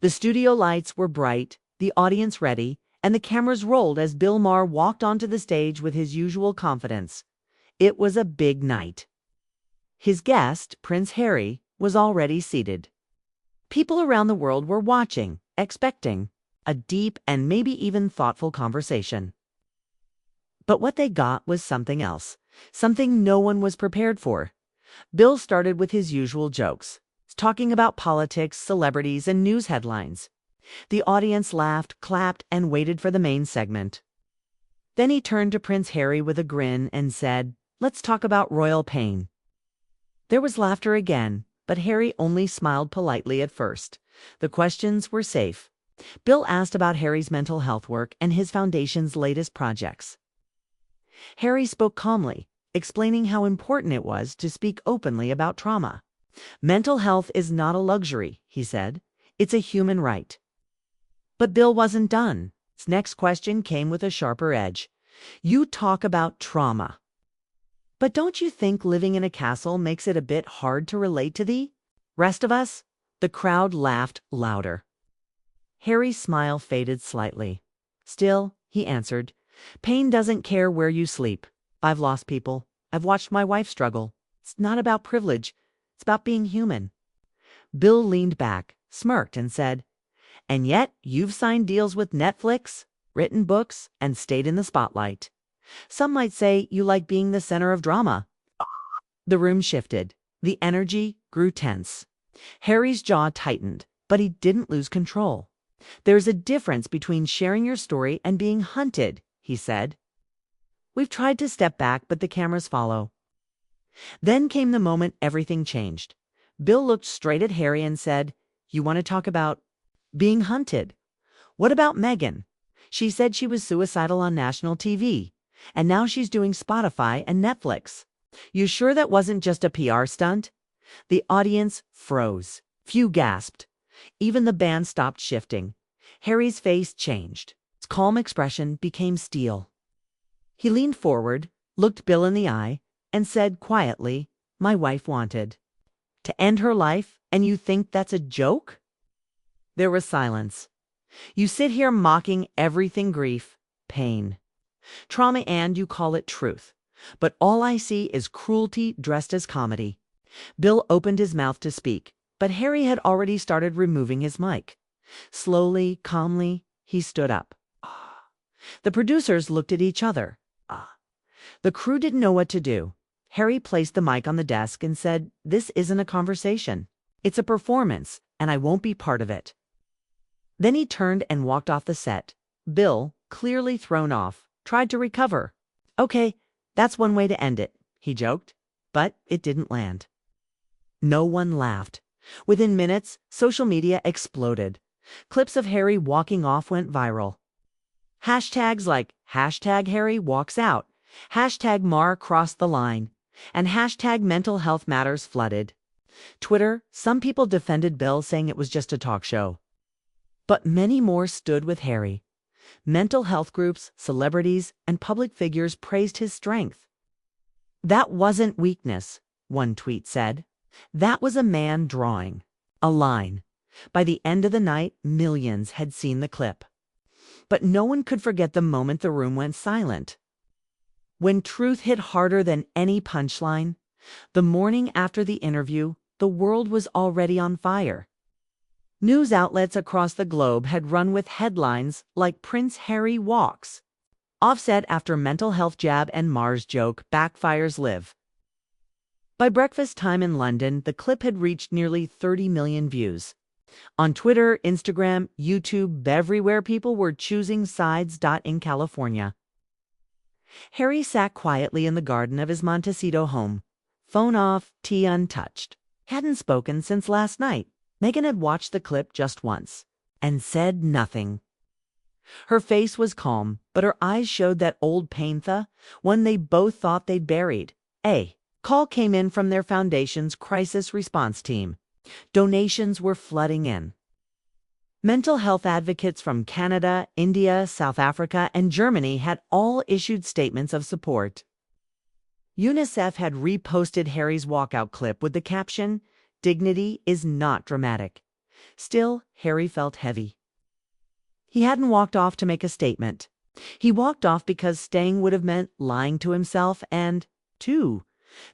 The studio lights were bright, the audience ready, and the cameras rolled as Bill Maher walked onto the stage with his usual confidence. It was a big night. His guest, Prince Harry, was already seated. People around the world were watching, expecting a deep and maybe even thoughtful conversation. But what they got was something else, something no one was prepared for. Bill started with his usual jokes, talking about politics, celebrities, and news headlines. The audience laughed, clapped, and waited for the main segment. Then he turned to Prince Harry with a grin and said, "Let's talk about royal pain." There was laughter again, but Harry only smiled politely at first. The questions were safe. Bill asked about Harry's mental health work and his foundation's latest projects. Harry spoke calmly, explaining how important it was to speak openly about trauma. Mental health is not a luxury, he said. It's a human right. But Bill wasn't done. His next question came with a sharper edge. You talk about trauma. But don't you think living in a castle makes it a bit hard to relate to the rest of us? The crowd laughed louder. Harry's smile faded slightly. Still, he answered, pain doesn't care where you sleep. I've lost people. I've watched my wife struggle. It's not about privilege. It's about being human. Bill leaned back, smirked, and said, and yet you've signed deals with Netflix, written books, and stayed in the spotlight. Some might say you like being the center of drama. The room shifted. The energy grew tense. Harry's jaw tightened, but he didn't lose control. There's a difference between sharing your story and being hunted, he said. We've tried to step back, but the cameras follow. Then came the moment everything changed. Bill looked straight at Harry and said, you want to talk about being hunted? What about Meghan? She said she was suicidal on national TV, and now she's doing Spotify and Netflix. You sure that wasn't just a PR stunt? The audience froze. Few gasped. Even the band stopped shifting. Harry's face changed. Its calm expression became steel. He leaned forward, looked Bill in the eye, and said quietly, my wife wanted to end her life, and you think that's a joke? There was silence. You sit here mocking everything grief, pain, trauma, and you call it truth. But all I see is cruelty dressed as comedy. Bill opened his mouth to speak, but Harry had already started removing his mic. Slowly, calmly, he stood up. The producers looked at each other. The crew didn't know what to do. Harry placed the mic on the desk and said, this isn't a conversation. It's a performance, and I won't be part of it. Then he turned and walked off the set. Bill, clearly thrown off, tried to recover. Okay, that's one way to end it, he joked, but it didn't land. No one laughed. Within minutes, social media exploded. Clips of Harry walking off went viral. Hashtags like #HarryWalksOut, #Maher crossed the line, and #MentalHealthMatters flooded. Twitter, some people defended Bill, saying it was just a talk show. But many more stood with Harry. Mental health groups, celebrities, and public figures praised his strength. That wasn't weakness, one tweet said. That was a man drawing a line. By the end of the night, millions had seen the clip. But no one could forget the moment the room went silent. When truth hit harder than any punchline, the morning after the interview, the world was already on fire. News outlets across the globe had run with headlines like Prince Harry walks, offset after mental health jab, and Maher's joke backfires live. By breakfast time in London, the clip had reached nearly 30 million views. On Twitter, Instagram, YouTube, everywhere people were choosing sides. In California, Harry sat quietly in the garden of his Montecito home, phone off, tea untouched. Hadn't spoken since last night. Meghan had watched the clip just once and said nothing. Her face was calm, but her eyes showed that old pain, one they both thought they'd buried. A call came in from their foundation's crisis response team. Donations were flooding in. Mental health advocates from Canada, India, South Africa, and Germany had all issued statements of support. UNICEF had reposted Harry's walkout clip with the caption, "Dignity is not dramatic." Still, Harry felt heavy. He hadn't walked off to make a statement. He walked off because staying would have meant lying to himself and, to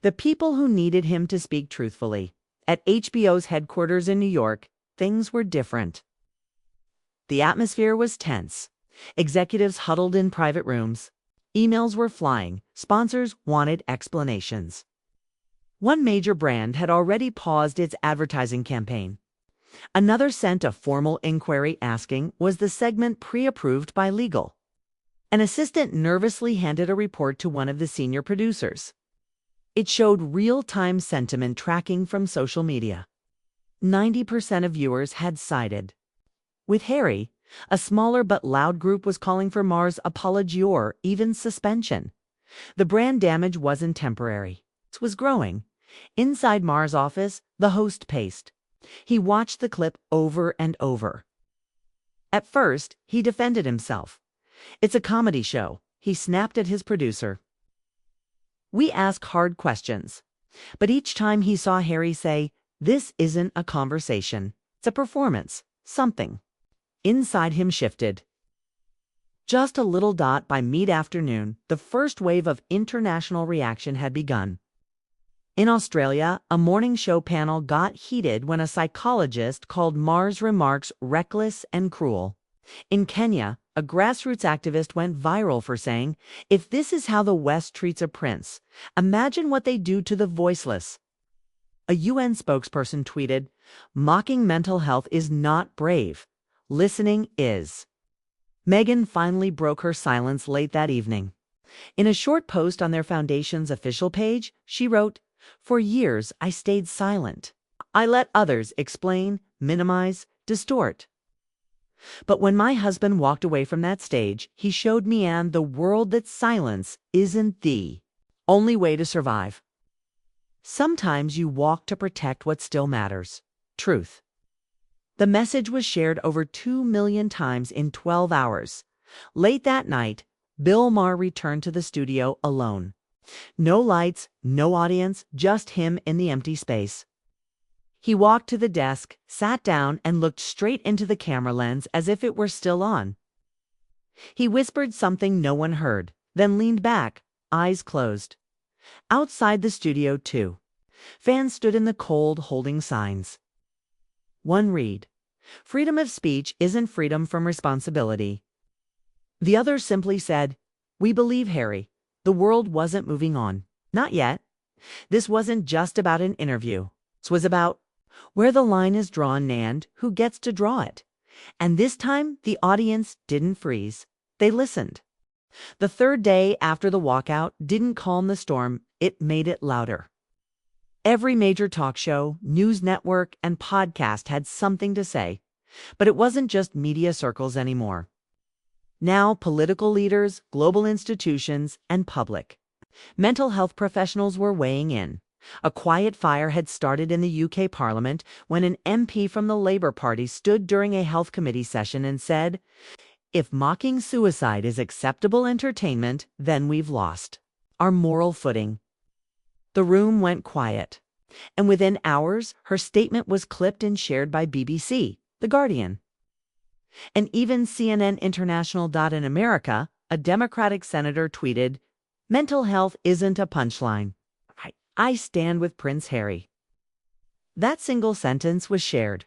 the people who needed him to speak truthfully. At HBO's headquarters in New York, things were different. The atmosphere was tense. Executives huddled in private rooms. Emails were flying. Sponsors wanted explanations. One major brand had already paused its advertising campaign. Another sent a formal inquiry asking, was the segment pre-approved by legal? An assistant nervously handed a report to one of the senior producers. It showed real-time sentiment tracking from social media. 90% of viewers had sided with Harry. A smaller but loud group was calling for Maher's apology or even suspension. The brand damage wasn't temporary. It was growing. Inside Maher's office, the host paced. He watched the clip over and over. At first, he defended himself. It's a comedy show, he snapped at his producer. We ask hard questions. But each time he saw Harry say, this isn't a conversation, it's a performance, something inside him shifted. Just a little dot by mid-afternoon, the first wave of international reaction had begun. In Australia, a morning show panel got heated when a psychologist called Maher's remarks reckless and cruel. In Kenya, a grassroots activist went viral for saying, if this is how the West treats a prince, imagine what they do to the voiceless. A UN spokesperson tweeted, mocking mental health is not brave. Listening is. Meghan finally broke her silence late that evening. In a short post on their foundation's official page, she wrote, for years I stayed silent. I let others explain, minimize, distort. But when my husband walked away from that stage, he showed me and the world that silence isn't the only way to survive. Sometimes you walk to protect what still matters. Truth. The message was shared over 2 million times in 12 hours. Late that night, Bill Maher returned to the studio alone. No lights, no audience, just him in the empty space. He walked to the desk, sat down, and looked straight into the camera lens as if it were still on. He whispered something no one heard, then leaned back, eyes closed. Outside the studio, too, fans stood in the cold holding signs. One read, freedom of speech isn't freedom from responsibility. The other simply said, we believe Harry. The world wasn't moving on. Not yet. This wasn't just about an interview. This was about where the line is drawn and who gets to draw it. And this time, the audience didn't freeze. They listened. The third day after the walkout didn't calm the storm, it made it louder. Every major talk show, news network, and podcast had something to say. But it wasn't just media circles anymore. Now, political leaders, global institutions, and public mental health professionals were weighing in. A quiet fire had started in the UK Parliament when an MP from the Labour Party stood during a health committee session and said, if mocking suicide is acceptable entertainment, then we've lost our moral footing. The room went quiet, and within hours, her statement was clipped and shared by BBC, The Guardian. And even CNN International. In America, a Democratic senator tweeted, mental health isn't a punchline. I stand with Prince Harry. That single sentence was shared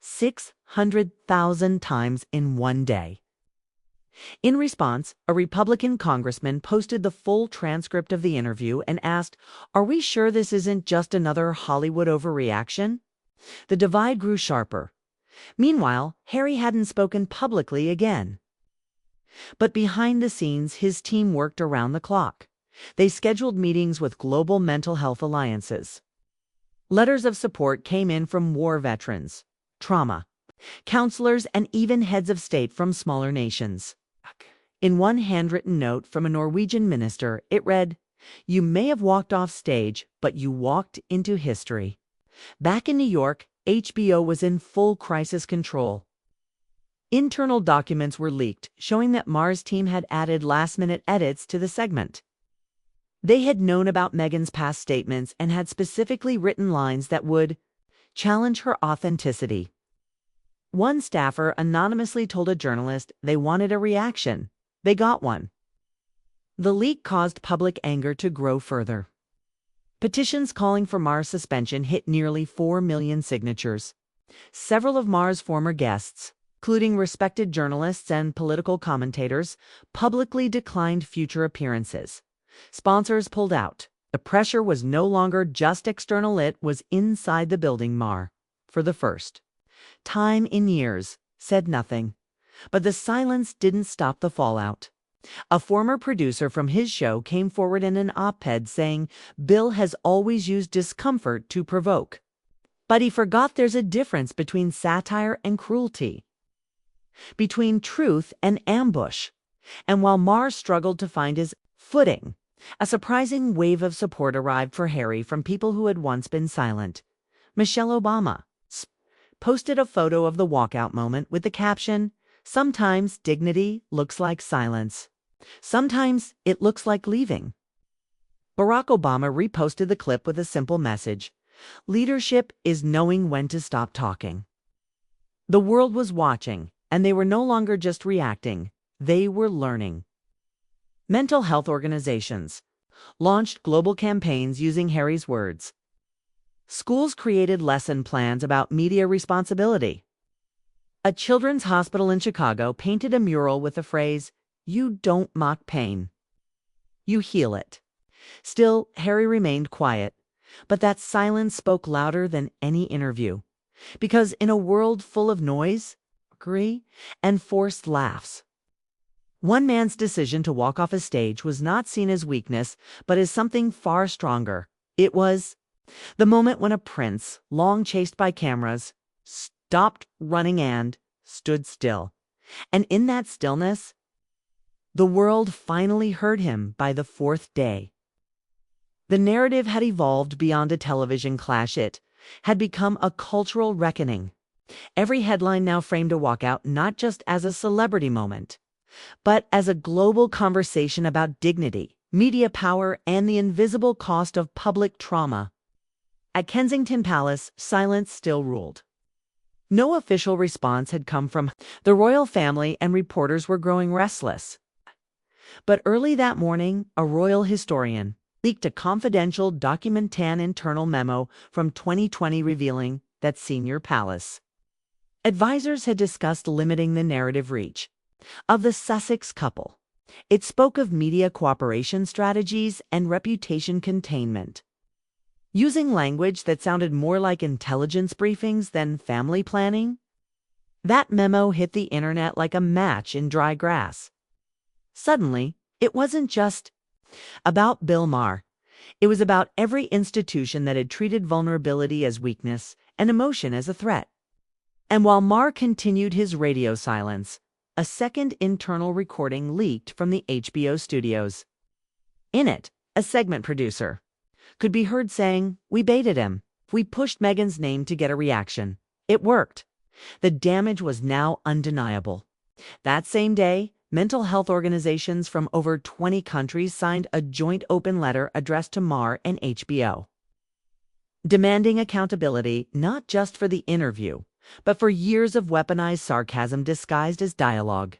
600,000 times in one day. In response, a Republican congressman posted the full transcript of the interview and asked, are we sure this isn't just another Hollywood overreaction? The divide grew sharper. Meanwhile, Harry hadn't spoken publicly again. But behind the scenes, his team worked around the clock. They scheduled meetings with global mental health alliances. Letters of support came in from war veterans, trauma, counselors, and even heads of state from smaller nations. In one handwritten note from a Norwegian minister, it read, "You may have walked off stage, but you walked into history." Back in New York, HBO was in full crisis control. Internal documents were leaked, showing that Maher's team had added last-minute edits to the segment. They had known about Meghan's past statements and had specifically written lines that would challenge her authenticity. One staffer anonymously told a journalist they wanted a reaction. They got one. The leak caused public anger to grow further. Petitions calling for Maher's suspension hit nearly 4 million signatures. Several of Maher's former guests, including respected journalists and political commentators, publicly declined future appearances. Sponsors pulled out. The pressure was no longer just external, it was inside the building. Maher, for the first time in years, said nothing. But the silence didn't stop the fallout. A former producer from his show came forward in an op-ed saying Bill has always used discomfort to provoke. But he forgot there's a difference between satire and cruelty, between truth and ambush. And while Maher struggled to find his footing, a surprising wave of support arrived for Harry from people who had once been silent. Michelle Obama posted a photo of the walkout moment with the caption, "Sometimes dignity looks like silence. Sometimes it looks like leaving." Barack Obama reposted the clip with a simple message: leadership is knowing when to stop talking. The world was watching, and they were no longer just reacting, they were learning. Mental health organizations launched global campaigns using Harry's words. Schools created lesson plans about media responsibility. A children's hospital in Chicago painted a mural with the phrase, "You don't mock pain. You heal it." Still, Harry remained quiet, but that silence spoke louder than any interview. Because in a world full of noise, mockery, and forced laughs, one man's decision to walk off a stage was not seen as weakness, but as something far stronger. It was the moment when a prince, long chased by cameras, stopped running and stood still. And in that stillness, the world finally heard him. By the fourth day, the narrative had evolved beyond a television clash. It had become a cultural reckoning. Every headline now framed a walkout not just as a celebrity moment, but as a global conversation about dignity, media power, and the invisible cost of public trauma. At Kensington Palace, silence still ruled. No official response had come from the royal family, and reporters were growing restless. But early that morning, a royal historian leaked a confidential documentan internal memo from 2020 revealing that senior palace advisors had discussed limiting the narrative reach of the Sussex couple. It spoke of media cooperation strategies and reputation containment, using language that sounded more like intelligence briefings than family planning. That memo hit the internet like a match in dry grass. Suddenly, it wasn't just about Bill Maher. It was about every institution that had treated vulnerability as weakness and emotion as a threat. And while Maher continued his radio silence, a second internal recording leaked from the HBO studios. In it, a segment producer could be heard saying, "We baited him. We pushed Meghan's name to get a reaction. It worked." The damage was now undeniable. That same day, mental health organizations from over 20 countries signed a joint open letter addressed to Maher and HBO, demanding accountability not just for the interview, but for years of weaponized sarcasm disguised as dialogue.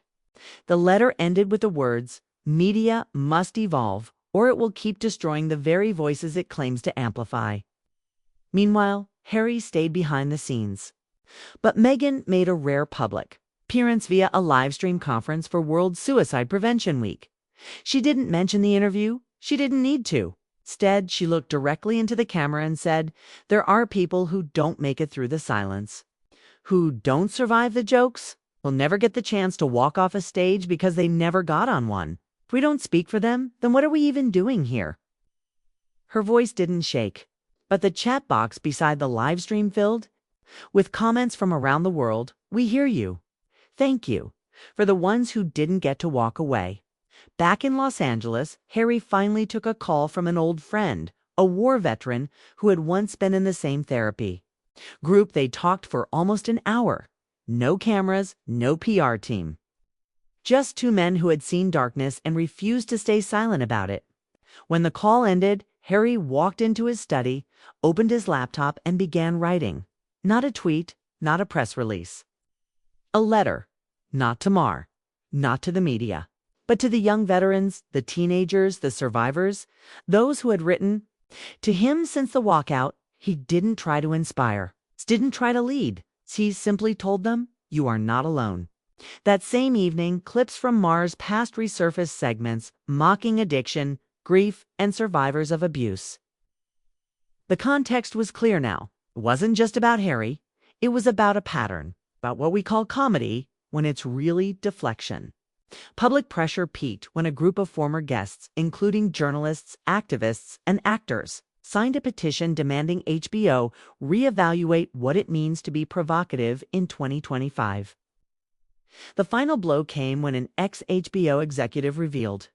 The letter ended with the words, "Media must evolve, or it will keep destroying the very voices it claims to amplify." Meanwhile, Harry stayed behind the scenes. But Meghan made a rare public appearance via a live-stream conference for World Suicide Prevention Week. She didn't mention the interview. She didn't need to. Instead, she looked directly into the camera and said, "There are people who don't make it through the silence, who don't survive the jokes, will never get the chance to walk off a stage because they never got on one. If we don't speak for them, then what are we even doing here?" Her voice didn't shake, but the chat box beside the live stream filled with comments from around the world. "We hear you. Thank you." For the ones who didn't get to walk away. Back in Los Angeles, Harry finally took a call from an old friend, a war veteran who had once been in the same therapy group. They talked for almost an hour. No cameras, no PR team. Just two men who had seen darkness and refused to stay silent about it. When the call ended, Harry walked into his study, opened his laptop, and began writing. Not a tweet, not a press release. A letter, not to Maher, not to the media, but to the young veterans, the teenagers, the survivors, those who had written. To him since the walkout, he didn't try to inspire, didn't try to lead. He simply told them, "You are not alone." That same evening, clips from Maher's past resurfaced segments, mocking addiction, grief, and survivors of abuse. The context was clear now. It wasn't just about Harry. It was about a pattern, about what we call comedy when it's really deflection. Public pressure peaked when a group of former guests, including journalists, activists, and actors, signed a petition demanding HBO reevaluate what it means to be provocative in 2025. The final blow came when an ex-HBO executive revealed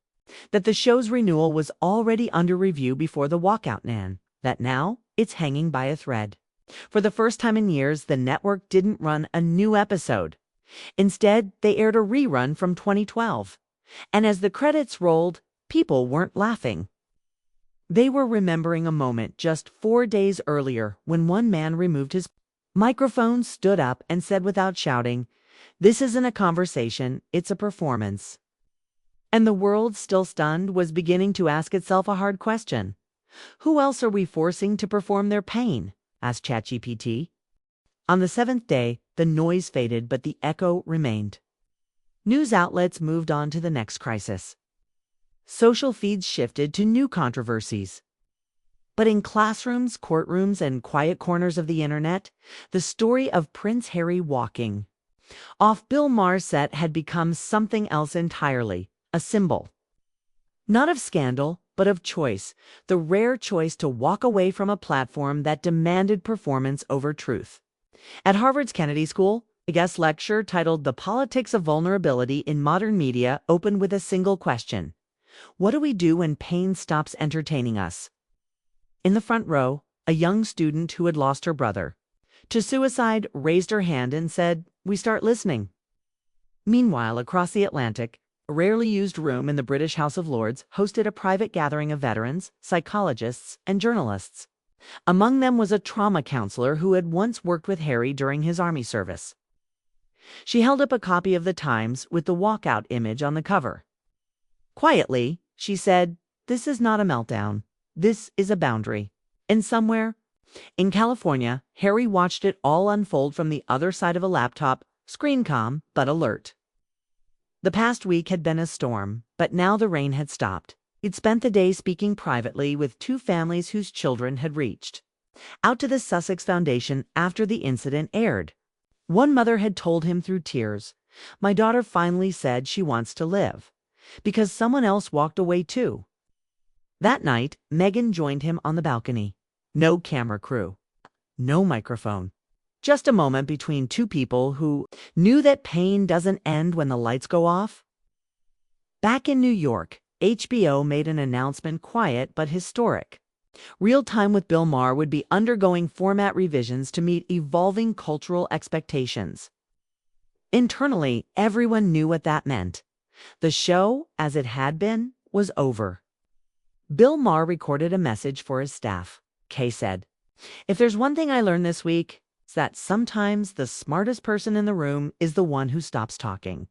that the show's renewal was already under review before the walkout nan, that now it's hanging by a thread. For the first time in years, the network didn't run a new episode. Instead, they aired a rerun from 2012. And as the credits rolled, people weren't laughing. They were remembering a moment just 4 days earlier when one man removed his microphone, stood up, and said without shouting, "This isn't a conversation, it's a performance." And the world, still stunned, was beginning to ask itself a hard question. Who else are we forcing to perform their pain? Asked ChatGPT. On the 7th day, the noise faded, but the echo remained. News outlets moved on to the next crisis. Social feeds shifted to new controversies. But in classrooms, courtrooms, and quiet corners of the internet, the story of Prince Harry walking off Bill Maher's set had become something else entirely, a symbol. Not of scandal, but of choice, the rare choice to walk away from a platform that demanded performance over truth. At Harvard's Kennedy School, a guest lecture titled "The Politics of Vulnerability in Modern Media" opened with a single question. What do we do when pain stops entertaining us? In the front row, a young student who had lost her brother to suicide raised her hand and said, "We start listening." Meanwhile, across the Atlantic, a rarely used room in the British House of Lords hosted a private gathering of veterans, psychologists, and journalists. Among them was a trauma counselor who had once worked with Harry during his army service. She held up a copy of the Times with the walkout image on the cover. Quietly, she said, "This is not a meltdown. This is a boundary." And somewhere, in California, Harry watched it all unfold from the other side of a laptop, screen calm but alert. The past week had been a storm, but now the rain had stopped. He'd spent the day speaking privately with 2 families whose children had reached out to the Sussex Foundation after the incident aired. One mother had told him through tears, "My daughter finally said she wants to live, because someone else walked away too." That night, Megan joined him on the balcony. No camera crew, no microphone. Just a moment between 2 people who knew that pain doesn't end when the lights go off. Back in New York, HBO made an announcement, quiet but historic. Real Time with Bill Maher would be undergoing format revisions to meet evolving cultural expectations. Internally, everyone knew what that meant. The show, as it had been, was over. Bill Maher recorded a message for his staff. Kay said, "If there's one thing I learned this week, it's that sometimes the smartest person in the room is the one who stops talking."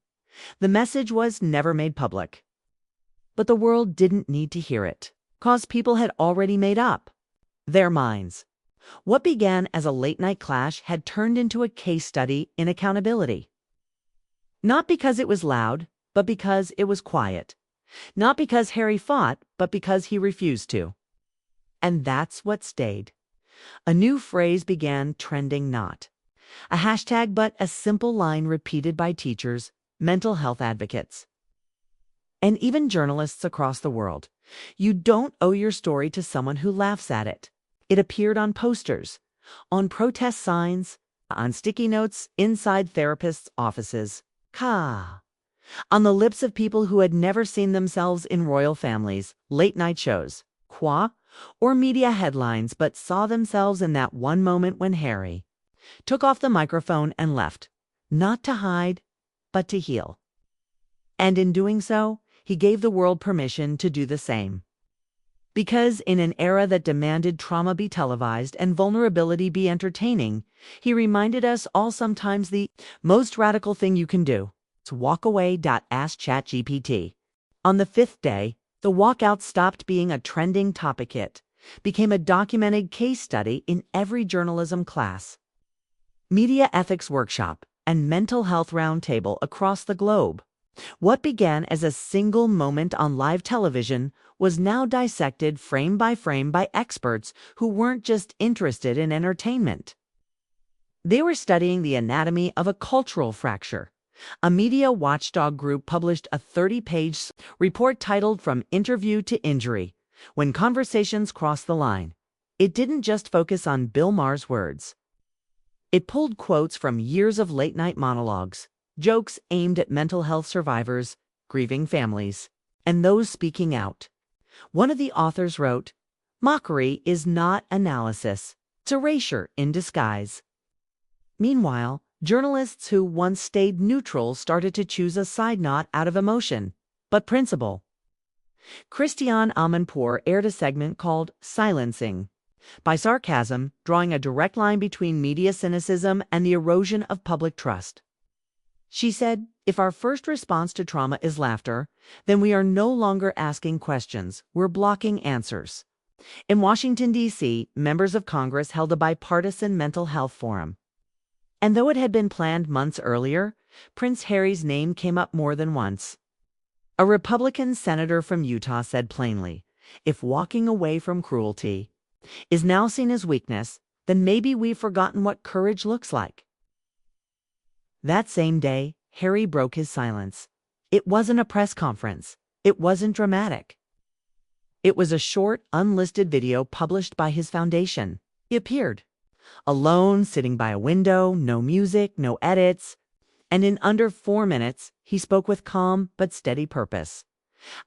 The message was never made public. But the world didn't need to hear it, because people had already made up their minds. What began as a late-night clash had turned into a case study in accountability. Not because it was loud, but because it was quiet. Not because Harry fought, but because he refused to. And that's what stayed. A new phrase began trending, not a hashtag, but a simple line repeated by teachers, mental health advocates, and even journalists across the world. You don't owe your story to someone who laughs at it. It appeared on posters, on protest signs, on sticky notes inside therapists' offices. On the lips of people who had never seen themselves in royal families, late-night shows, or media headlines, but saw themselves in that one moment when Harry took off the microphone and left, not to hide, but to heal. And in doing so, he gave the world permission to do the same. Because in an era that demanded trauma be televised and vulnerability be entertaining, he reminded us all sometimes the most radical thing you can do is walk away. Ask ChatGPT. On the fifth day, the walkout stopped being a trending topic hit, became a documented case study in every journalism class, media ethics workshop, and mental health roundtable across the globe. What began as a single moment on live television was now dissected frame by experts who weren't just interested in entertainment. They were studying the anatomy of a cultural fracture. A media watchdog group published a 30-page report titled From Interview to Injury, When Conversations Cross the Line. It didn't just focus on Bill Maher's words. It pulled quotes from years of late-night monologues, jokes aimed at mental health survivors, grieving families, and those speaking out. One of the authors wrote, "Mockery is not analysis, it's erasure in disguise." Meanwhile, journalists who once stayed neutral started to choose a side not out of emotion, but principle. Christiane Amanpour aired a segment called Silencing, by sarcasm, drawing a direct line between media cynicism and the erosion of public trust. She said, if our first response to trauma is laughter, then we are no longer asking questions, we're blocking answers. In Washington, D.C., members of Congress held a bipartisan mental health forum. And though it had been planned months earlier, Prince Harry's name came up more than once. A Republican senator from Utah said plainly, if walking away from cruelty is now seen as weakness, then maybe we've forgotten what courage looks like. That same day, Harry broke his silence. It wasn't a press conference. It wasn't dramatic. It was a short, unlisted video published by his foundation. He appeared, alone, sitting by a window, no music, no edits, and in under 4 minutes, he spoke with calm but steady purpose.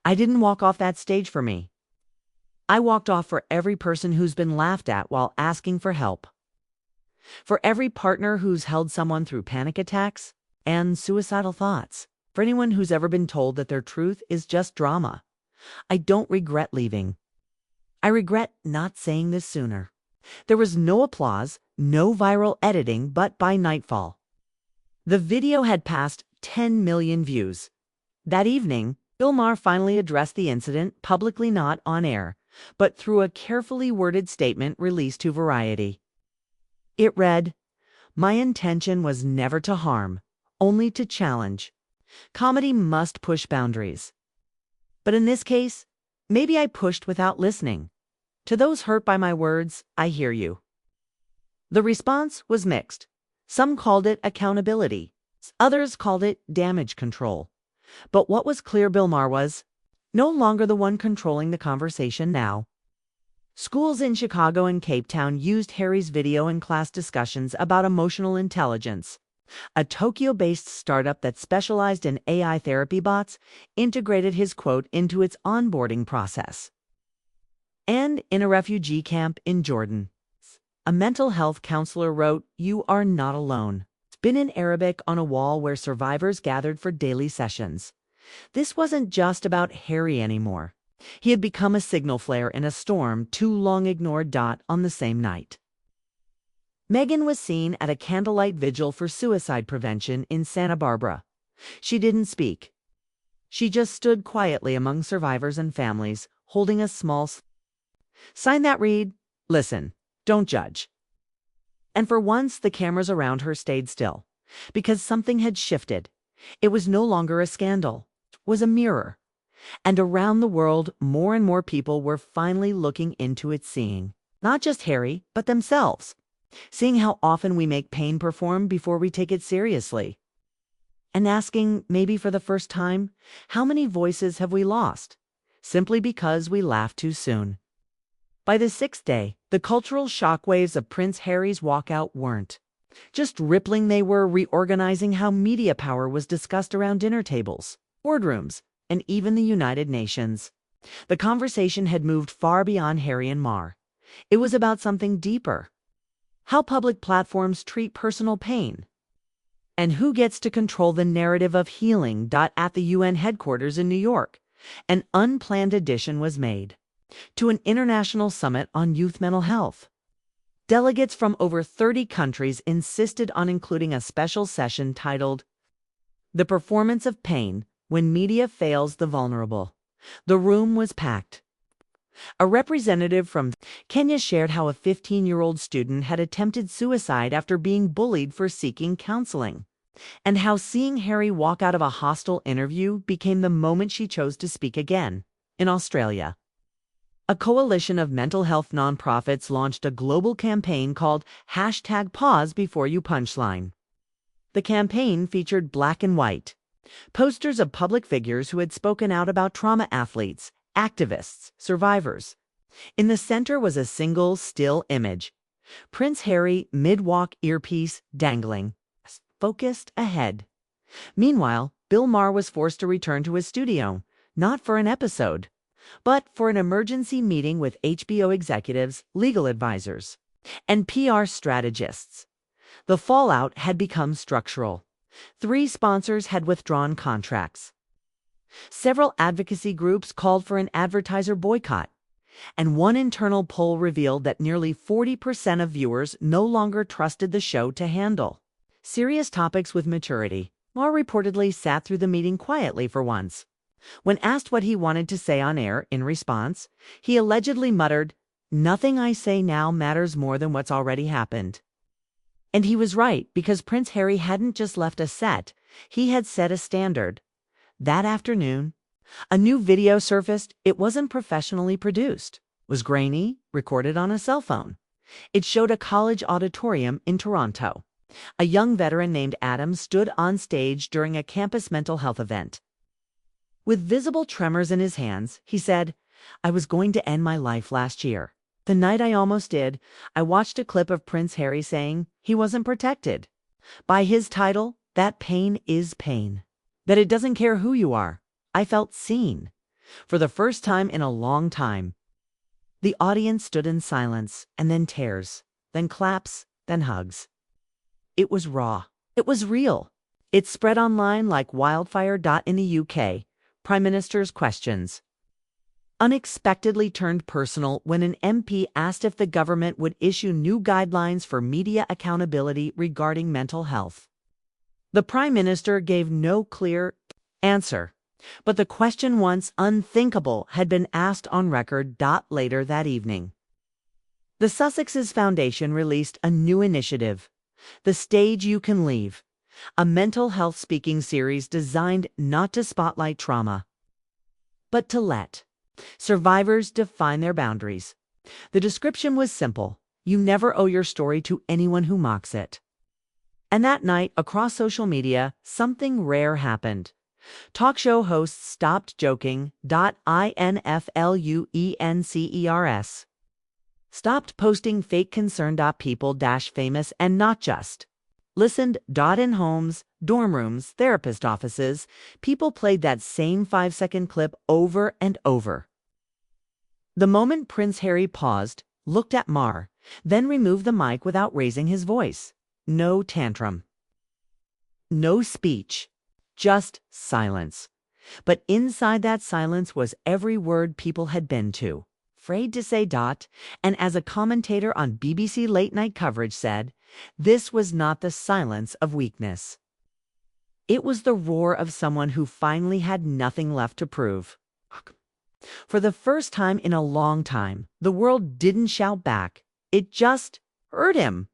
I didn't walk off that stage for me. I walked off for every person who's been laughed at while asking for help. For every partner who's held someone through panic attacks and suicidal thoughts. For anyone who's ever been told that their truth is just drama. I don't regret leaving. I regret not saying this sooner. There was no applause, no viral editing, but by nightfall, the video had passed 10 million views. That evening, Bill Maher finally addressed the incident, publicly not on air, but through a carefully worded statement released to Variety. It read, "My intention was never to harm, only to challenge. Comedy must push boundaries. But in this case, maybe I pushed without listening. To those hurt by my words, I hear you." The response was mixed. Some called it accountability. Others called it damage control. But what was clear, Bill Maher was no longer the one controlling the conversation now. Schools in Chicago and Cape Town used Harry's video in class discussions about emotional intelligence. A Tokyo-based startup that specialized in AI therapy bots integrated his quote into its onboarding process. And in a refugee camp in Jordan, a mental health counselor wrote, "You are not alone." It's been in Arabic on a wall where survivors gathered for daily sessions. This wasn't just about Harry anymore. He had become a signal flare in a storm too long ignored. On the same night, Meghan was seen at a candlelight vigil for suicide prevention in Santa Barbara. She didn't speak. She just stood quietly among survivors and families, holding a small sign that read, "Listen, don't judge." And for once, the cameras around her stayed still, because something had shifted. It was no longer a scandal. It was a mirror. And around the world, more and more people were finally looking into it, seeing not just Harry, but themselves. Seeing how often we make pain perform before we take it seriously. And asking, maybe for the first time, how many voices have we lost, simply because we laughed too soon? By the 6th day, the cultural shockwaves of Prince Harry's walkout weren't just rippling, they were reorganizing how media power was discussed around dinner tables, boardrooms, and even the United Nations. The conversation had moved far beyond Harry and Maher. It was about something deeper. How public platforms treat personal pain. And who gets to control the narrative of healing. At the UN headquarters in New York, an unplanned addition was made. to an international summit on youth mental health. Delegates from over 30 countries insisted on including a special session titled The Performance of Pain When Media Fails the Vulnerable. The room was packed. A representative from Kenya shared how a 15-year-old student had attempted suicide after being bullied for seeking counseling, and how seeing Harry walk out of a hostile interview became the moment she chose to speak again. In Australia, a coalition of mental health nonprofits launched a global campaign called #Pause Before You Punchline. The campaign featured black and white posters of public figures who had spoken out about trauma athletes, activists, survivors. In the center was a single, still image. Prince Harry, mid-walk, earpiece dangling, focused ahead. Meanwhile, Bill Maher was forced to return to his studio, not for an episode, but for an emergency meeting with HBO executives, legal advisors, and PR strategists. The fallout had become structural. 3 sponsors had withdrawn contracts. Several advocacy groups called for an advertiser boycott, and one internal poll revealed that nearly 40% of viewers no longer trusted the show to handle serious topics with maturity. Maher reportedly sat through the meeting quietly for once. When asked what he wanted to say on air in response, he allegedly muttered, "Nothing I say now matters more than what's already happened." And he was right, because Prince Harry hadn't just left a set, he had set a standard. That afternoon, a new video surfaced. It wasn't professionally produced. It was grainy, recorded on a cell phone. It showed a college auditorium in Toronto. A young veteran named Adam stood on stage during a campus mental health event. With visible tremors in his hands, he said, "I was going to end my life last year. The night I almost did, I watched a clip of Prince Harry saying he wasn't protected. By his title, that pain is pain. That it doesn't care who you are. I felt seen. For the first time in a long time." The audience stood in silence, and then tears, then claps, then hugs. It was raw. It was real. It spread online like wildfire. In the UK, Prime Minister's questions unexpectedly turned personal when an MP asked if the government would issue new guidelines for media accountability regarding mental health. The Prime Minister gave no clear answer, but the question, once unthinkable, had been asked on record. Later that evening, the Sussexes Foundation released a new initiative, The Stage You Can Leave, a mental health speaking series designed not to spotlight trauma, but to let survivors define their boundaries. The description was simple: you never owe your story to anyone who mocks it. And that night, across social media, something rare happened. Talk show hosts stopped joking. Influencers stopped posting fake concern. People famous and not just listened. In homes, dorm rooms, therapist offices, people played that same 5-second clip over and over. The moment Prince Harry paused, looked at Maher, then removed the mic without raising his voice. No tantrum. No speech. Just silence. But inside that silence was every word people had been too afraid to say. And as a commentator on BBC late night coverage said, this was not the silence of weakness. It was the roar of someone who finally had nothing left to prove. For the first time in a long time, the world didn't shout back. It just heard him.